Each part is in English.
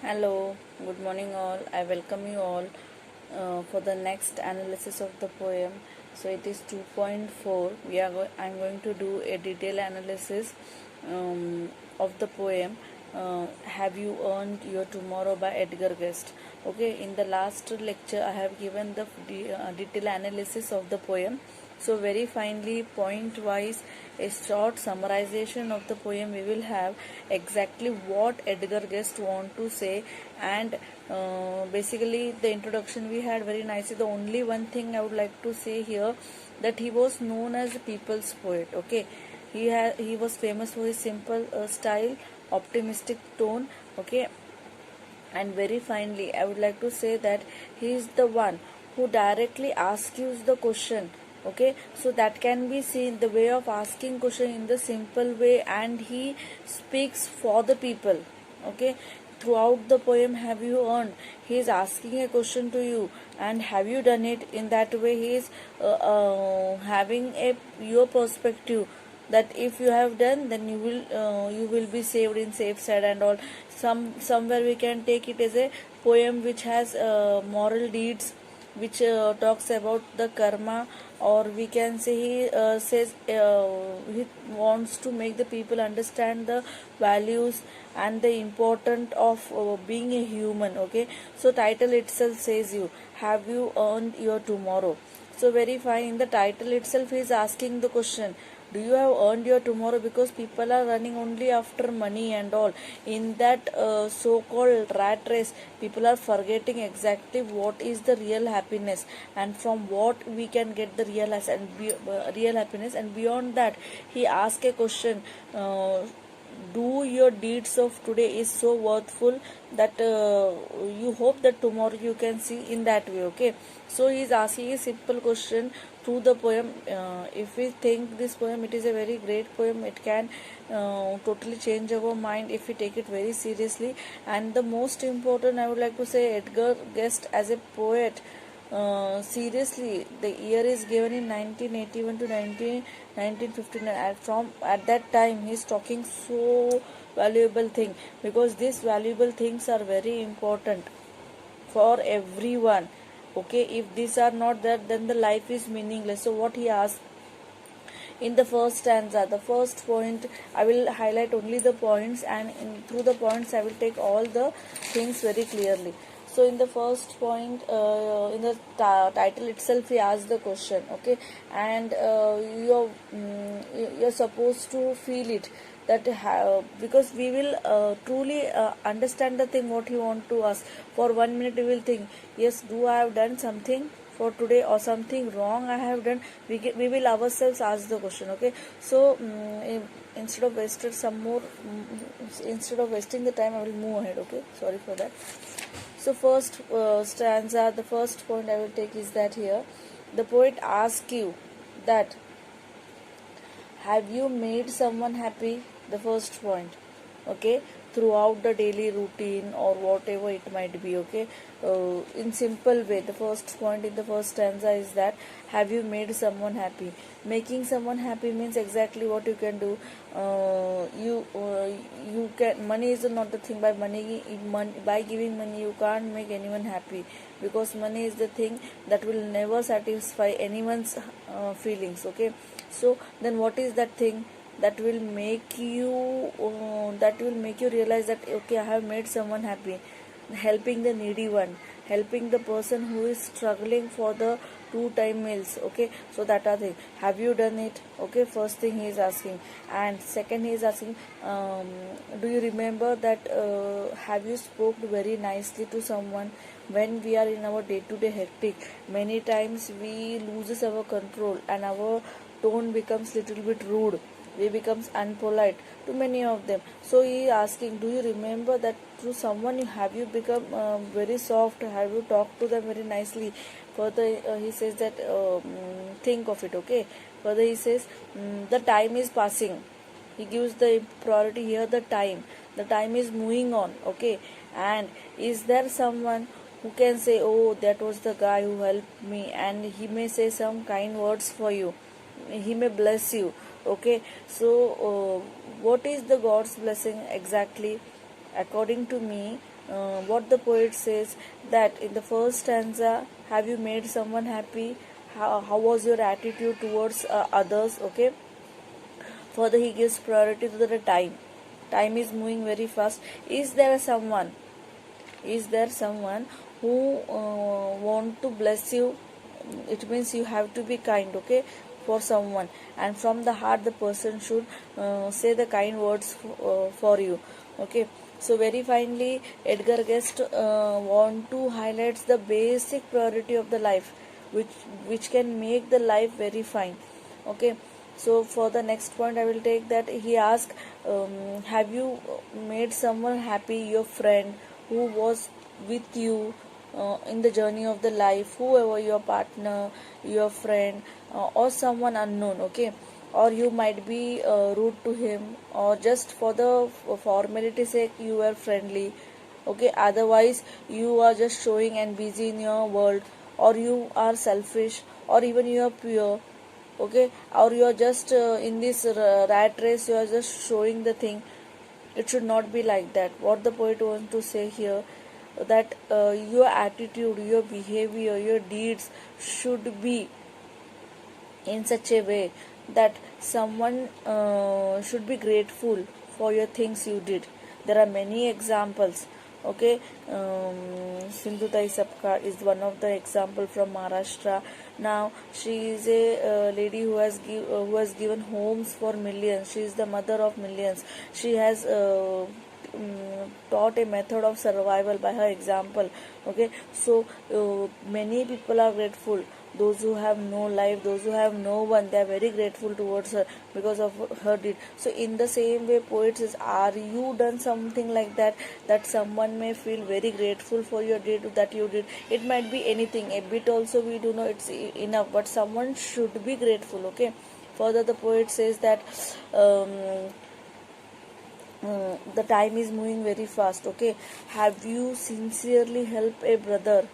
Hello, good morning all. I welcome you all for the next analysis of the poem. So it is 2.4. I'm going to do a detailed analysis of the poem. Have you earned your tomorrow by Edgar Guest? Okay, in the last lecture I have given the detailed analysis of the poem. So very finely, point wise, a short summarization of the poem we will have exactly what Edgar Guest want to say, and basically the introduction we had very nicely. The only one thing I would like to say here, that he was known as a people's poet. Okay, he was famous for his simple style, optimistic tone. Okay, and very finally I would like to say that he is the one who directly asks you the question. Okay, so that can be seen the way of asking question in the simple way, and he speaks for the people. Okay, throughout the poem, have you earned, he is asking a question to you, and have you done it. In that way he is having a your perspective, that if you have done, then you will be saved in safe side and all. Somewhere we can take it as a poem which has moral deeds, which talks about the karma, or we can say he says he wants to make the people understand the values and the importance of being a human. Okay, so title itself says you, have you earned your tomorrow. So very fine, in the title itself he is asking the question, do you have earned your tomorrow? Because people are running only after money and all. In that so-called rat race, people are forgetting exactly what is the real happiness, and from what we can get the real happiness. And beyond that, he asked a question, do your deeds of today is so worthful that you hope that tomorrow you can see in that way. Okay, so he is asking a simple question through the poem. If we think this poem, it is a very great poem. It can totally change our mind if we take it very seriously. And the most important, I would like to say, Edgar Guest as a poet, seriously, the year is given in 1981 to 1959. At that time he's talking so valuable thing, because these valuable things are very important for everyone. Okay, if these are not there, then the life is meaningless. So what he asked in the first stanza, the first point, I will highlight only the points, and through the points I will take all the things very clearly. So in the first point, in the title itself he asked the question. Okay, and you're supposed to feel it, that because we will truly understand the thing what you want to ask. For 1 minute we will think, yes, do I have done something for today, or something wrong I have done. We will ourselves ask the question. Okay, so instead of instead of wasting the time, I will move ahead. Okay, sorry for that. So first stanza, the first point I will take is that here the poet asks you that, have you made someone happy? The first point. Okay, throughout the daily routine or whatever it might be. Okay, in simple way, the first point in the first stanza is that, have you made someone happy? Making someone happy means exactly what you can do. You can, money is not the thing. By giving money you can't make anyone happy, because money is the thing that will never satisfy anyone's feelings. Okay, so then what is that thing that will make you realize that, okay, I have made someone happy? Helping the needy one, helping the person who is struggling for the two time meals. Okay, so that are thing, have you done it? Okay, first thing he is asking. And second, he is asking, do you remember that, have you spoke very nicely to someone? When we are in our day to day hectic, many times we loses our control, and our tone becomes little bit rude, we becomes unpolite to many of them. So he is asking, do you remember that to someone, have you become very soft, have you talked to them very nicely? Further he says that, think of it. Okay, further he says, the time is passing. He gives the priority here, the time is moving on. Okay, and is there someone who can say, oh, that was the guy who helped me, and he may say some kind words for you, he may bless you. Okay, so what is the God's blessing exactly? According to me, what the poet says, that in the first stanza, have you made someone happy? How was your attitude towards others? Okay. Further, he gives priority to the time. Time is moving very fast. Is there someone? Is there someone who want to bless you? It means you have to be kind, okay, for someone, and from the heart the person should say the kind words for you, okay. So very finely, Edgar Guest want to highlight the basic priority of the life, which can make the life very fine, okay. So for the next point, I will take that he asked, have you made someone happy, your friend who was with you in the journey of the life, whoever, your partner, your friend, or someone unknown, okay. Or you might be rude to him, or just for the formality sake you were friendly, okay. Otherwise you are just showing and busy in your world, or you are selfish, or even you are pure, okay. Or you are just in this rat race, you are just showing the thing. It should not be like that. What the poet wants to say here, that your attitude, your behavior, your deeds should be in such a way that someone should be grateful for your things you did. There are many examples, okay. Sindhutai Sapkar is one of the example from Maharashtra. Now she is a lady who has given homes for millions. She is the mother of millions. She has taught a method of survival by her example, okay. So many people are grateful. Those who have no life, those who have no one, they are very grateful towards her because of her deed. So in the same way, poet says, are you done something like that, that someone may feel very grateful for your deed that you did? It might be anything, a bit also we do know it's enough, but someone should be grateful, okay. Further, the poet says that the time is moving very fast, okay. Have you sincerely helped a brother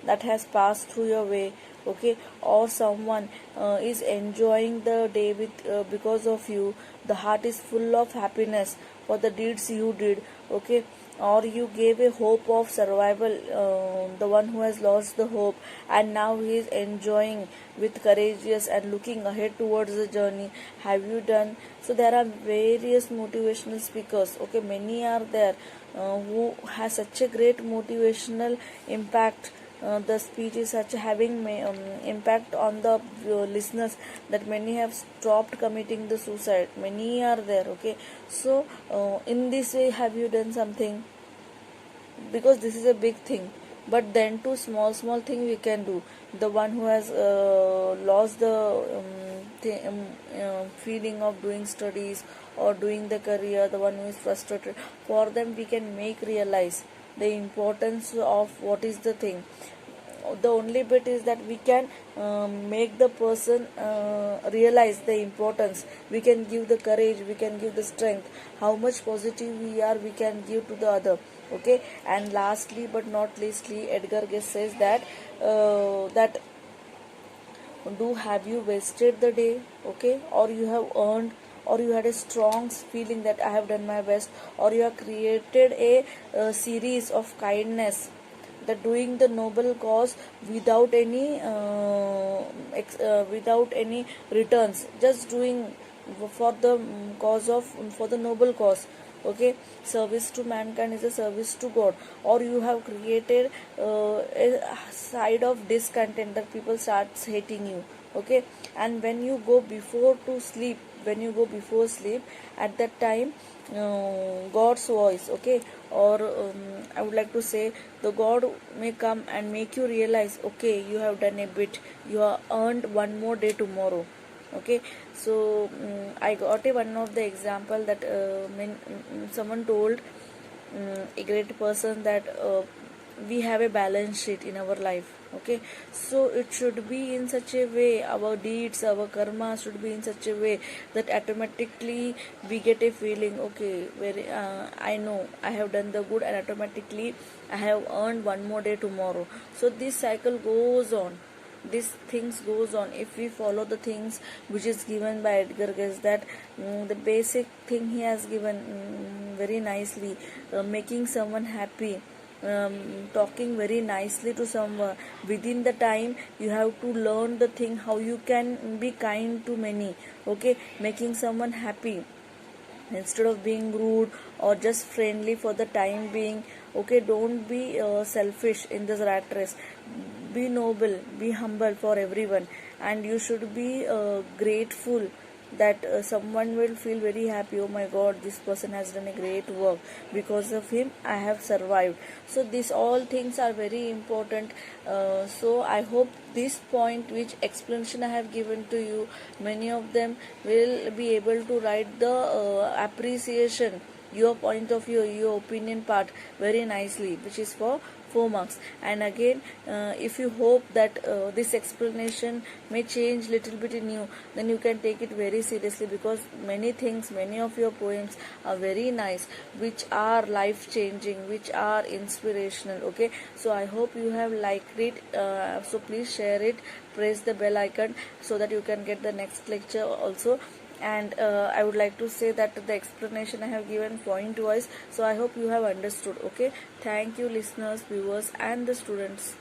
that has passed through your way, okay. Or someone is enjoying the day with because of you, the heart is full of happiness for the deeds you did, okay. Or you gave a hope of survival, the one who has lost the hope, and now he is enjoying with courageous and looking ahead towards the journey. Have you done? So there are various motivational speakers, okay, many are there who has such a great motivational impact. The speech is such having impact on the listeners, that many have stopped committing the suicide. Many are there, okay. So in this way, have you done something? Because this is a big thing, but then to small thing we can do. The one who has lost the feeling of doing studies or doing the career, the one who is frustrated, for them we can make realize the importance of what is the thing. The only bit is that we can make the person realize the importance. We can give the courage, we can give the strength, how much positive we are, we can give to the other, okay. And lastly but not leastly, Edgar Guest says that that do have you wasted the day, okay, or you have earned, or you had a strong feeling that I have done my best, or you have created a series of kindness, that doing the noble cause without any without any returns, just doing for the cause of, for the noble cause, okay. Service to mankind is a service to God. Or you have created a side of discontent, that people starts hating you, okay. And when you go before to sleep, when you go before sleep, at that time God's voice, okay. Or I would like to say, the God may come and make you realize, okay, you have done a bit, you have earned one more day tomorrow, okay. So I got a one of the example that someone told, a great person, that we have a balance sheet in our life, okay. So it should be in such a way, our deeds, our karma should be in such a way that automatically we get a feeling, okay, very I know I have done the good, and automatically I have earned one more day tomorrow. So this cycle goes on, these things goes on. If we follow the things which is given by Edgar Guess, that the basic thing he has given very nicely, making someone happy, talking very nicely to someone within the time. You have to learn the thing how you can be kind to many, okay, making someone happy instead of being rude or just friendly for the time being. Okay, don't be selfish in this rat race. Be noble, be humble for everyone, and you should be grateful that someone will feel very happy. Oh my god, this person has done a great work, because of him I have survived. So these all things are very important. So I hope this point which explanation I have given to you, many of them will be able to write the appreciation, your point of view, your opinion part very nicely, which is for 4 marks. And again, if you hope that this explanation may change little bit in you, then you can take it very seriously, because many things, many of your poems are very nice, which are life changing, which are inspirational. Okay, so I hope you have liked it. So please share it, press the bell icon so that you can get the next lecture also. And I would like to say that the explanation I have given point wise, so I hope you have understood. Okay, thank you listeners, viewers and the students.